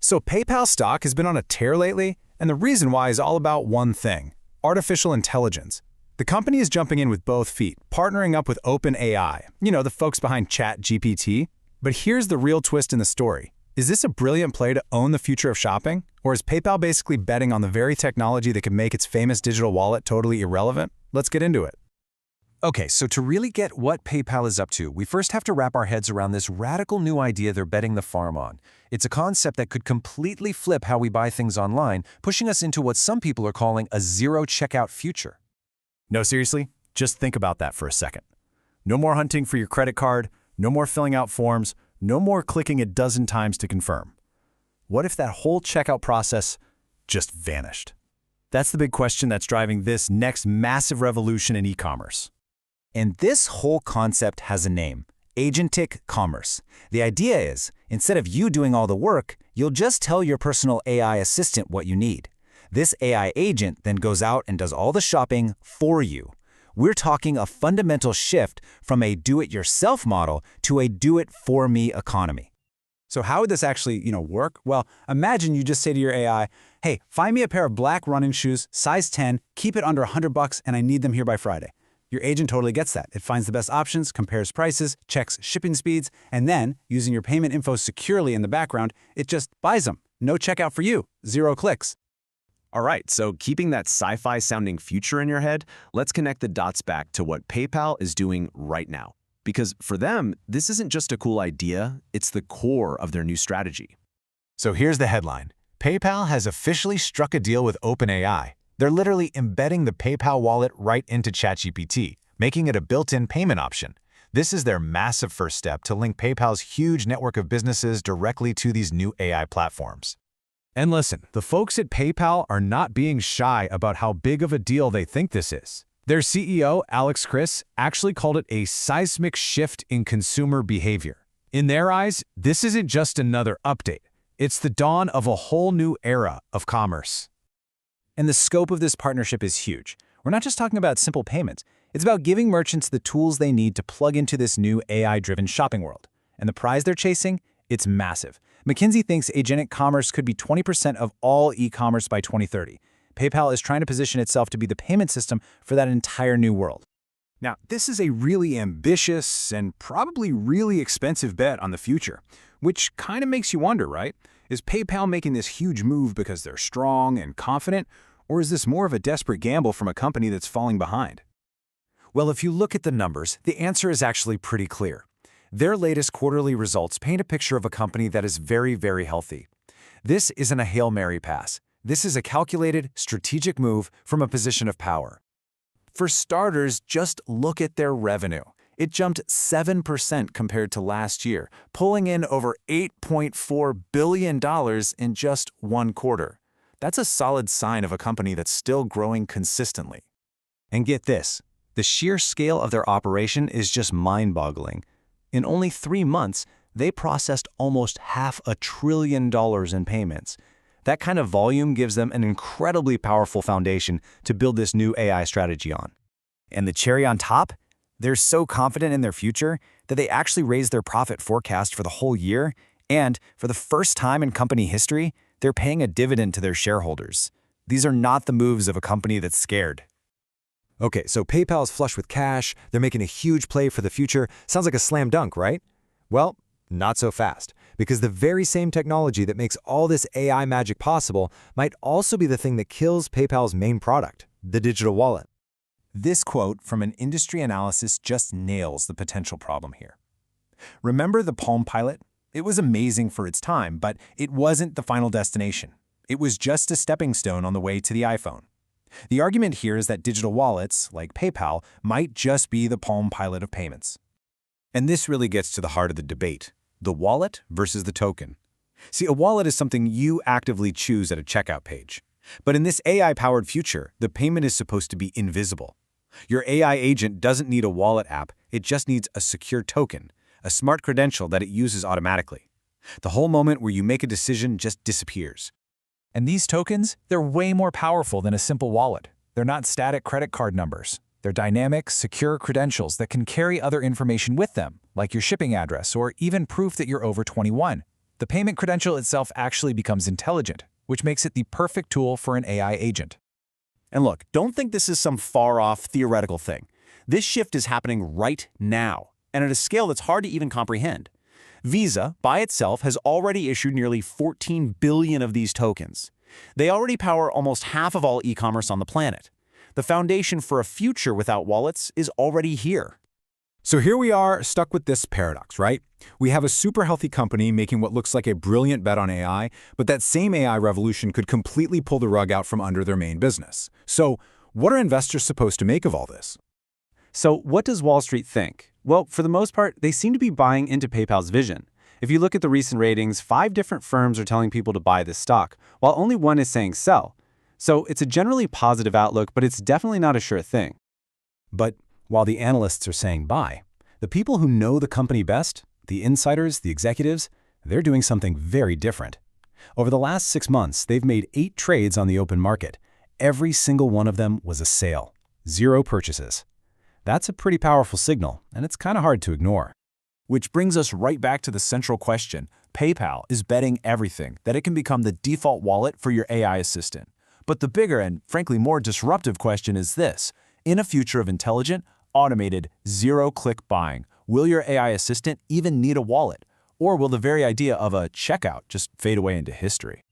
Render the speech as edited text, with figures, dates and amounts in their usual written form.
So PayPal stock has been on a tear lately, and the reason why is all about one thing: artificial intelligence. The company is jumping in with both feet, partnering up with OpenAI, the folks behind ChatGPT. But here's the real twist in the story. Is this a brilliant play to own the future of shopping? Or is PayPal basically betting on the very technology that could make its famous digital wallet totally irrelevant? Let's get into it. Okay, so to really get what PayPal is up to, we first have to wrap our heads around this radical new idea they're betting the farm on. It's a concept that could completely flip how we buy things online, pushing us into what some people are calling a zero-checkout future. No, seriously, just think about that for a second. No more hunting for your credit card, no more filling out forms, no more clicking a dozen times to confirm. What if that whole checkout process just vanished? That's the big question that's driving this next massive revolution in e-commerce. And this whole concept has a name: Agentic commerce. The idea is, instead of you doing all the work, you'll just tell your personal AI assistant what you need. This AI agent then goes out and does all the shopping for you. We're talking a fundamental shift from a do-it-yourself model to a do-it-for-me economy. So how would this actually, work? Well, imagine you just say to your AI, hey, find me a pair of black running shoes, size 10, keep it under $100, and I need them here by Friday. Your agent totally gets that. It finds the best options, compares prices, checks shipping speeds, and then, using your payment info securely in the background, it just buys them. No checkout for you. 0 clicks. All right, so keeping that sci-fi sounding future in your head, let's connect the dots back to what PayPal is doing right now. Because for them, this isn't just a cool idea, it's the core of their new strategy. So here's the headline. PayPal has officially struck a deal with OpenAI. They're literally embedding the PayPal wallet right into ChatGPT, making it a built-in payment option. This is their massive first step to link PayPal's huge network of businesses directly to these new AI platforms. And listen, the folks at PayPal are not being shy about how big of a deal they think this is. Their CEO, Alex Chriss, actually called it a seismic shift in consumer behavior. In their eyes, this isn't just another update. It's the dawn of a whole new era of commerce. And the scope of this partnership is huge. We're not just talking about simple payments. It's about giving merchants the tools they need to plug into this new AI-driven shopping world. And the prize they're chasing? It's massive. McKinsey thinks agentic commerce could be 20% of all e-commerce by 2030. PayPal is trying to position itself to be the payment system for that entire new world. Now, this is a really ambitious and probably really expensive bet on the future, which kind of makes you wonder, right? Is PayPal making this huge move because they're strong and confident, or is this more of a desperate gamble from a company that's falling behind? Well, if you look at the numbers, the answer is actually pretty clear. Their latest quarterly results paint a picture of a company that is very, very healthy. This isn't a Hail Mary pass. This is a calculated, strategic move from a position of power. For starters, just look at their revenue. It jumped 7% compared to last year, pulling in over $8.4 billion in just one quarter. That's a solid sign of a company that's still growing consistently. And get this, the sheer scale of their operation is just mind-boggling. In only 3 months, they processed almost $500 billion in payments. That kind of volume gives them an incredibly powerful foundation to build this new AI strategy on. And the cherry on top? They're so confident in their future that they actually raised their profit forecast for the whole year, and for the first time in company history, they're paying a dividend to their shareholders. These are not the moves of a company that's scared. Okay, so PayPal's flush with cash, they're making a huge play for the future. Sounds like a slam dunk, right? Well, not so fast, because the very same technology that makes all this AI magic possible might also be the thing that kills PayPal's main product, the digital wallet. This quote from an industry analysis just nails the potential problem here. Remember the Palm Pilot? It was amazing for its time, but it wasn't the final destination. It was just a stepping stone on the way to the iPhone. The argument here is that digital wallets, like PayPal, might just be the Palm Pilot of payments. And this really gets to the heart of the debate: the wallet versus the token. See, a wallet is something you actively choose at a checkout page. But in this AI-powered future, the payment is supposed to be invisible. Your AI agent doesn't need a wallet app, it just needs a secure token, a smart credential that it uses automatically. The whole moment where you make a decision just disappears. And these tokens, they're way more powerful than a simple wallet. They're not static credit card numbers. They're dynamic, secure credentials that can carry other information with them, like your shipping address or even proof that you're over 21. The payment credential itself actually becomes intelligent, which makes it the perfect tool for an AI agent. And look, don't think this is some far-off theoretical thing. This shift is happening right now, and at a scale that's hard to even comprehend. Visa, by itself, has already issued nearly 14 billion of these tokens. They already power almost half of all e-commerce on the planet. The foundation for a future without wallets is already here. So here we are, stuck with this paradox, right? We have a super healthy company making what looks like a brilliant bet on AI, but that same AI revolution could completely pull the rug out from under their main business. So what are investors supposed to make of all this? So what does Wall Street think? Well, for the most part, they seem to be buying into PayPal's vision. If you look at the recent ratings, 5 different firms are telling people to buy this stock, while only one is saying sell. So it's a generally positive outlook, but it's definitely not a sure thing. But while the analysts are saying buy, the people who know the company best, the insiders, the executives, they're doing something very different. Over the last 6 months, they've made 8 trades on the open market. Every single one of them was a sale, 0 purchases. That's a pretty powerful signal, and it's kind of hard to ignore. Which brings us right back to the central question. PayPal is betting everything that it can become the default wallet for your AI assistant. But the bigger and, frankly, more disruptive question is this. In a future of intelligent, automated, zero-click buying, will your AI assistant even need a wallet? Or will the very idea of a checkout just fade away into history?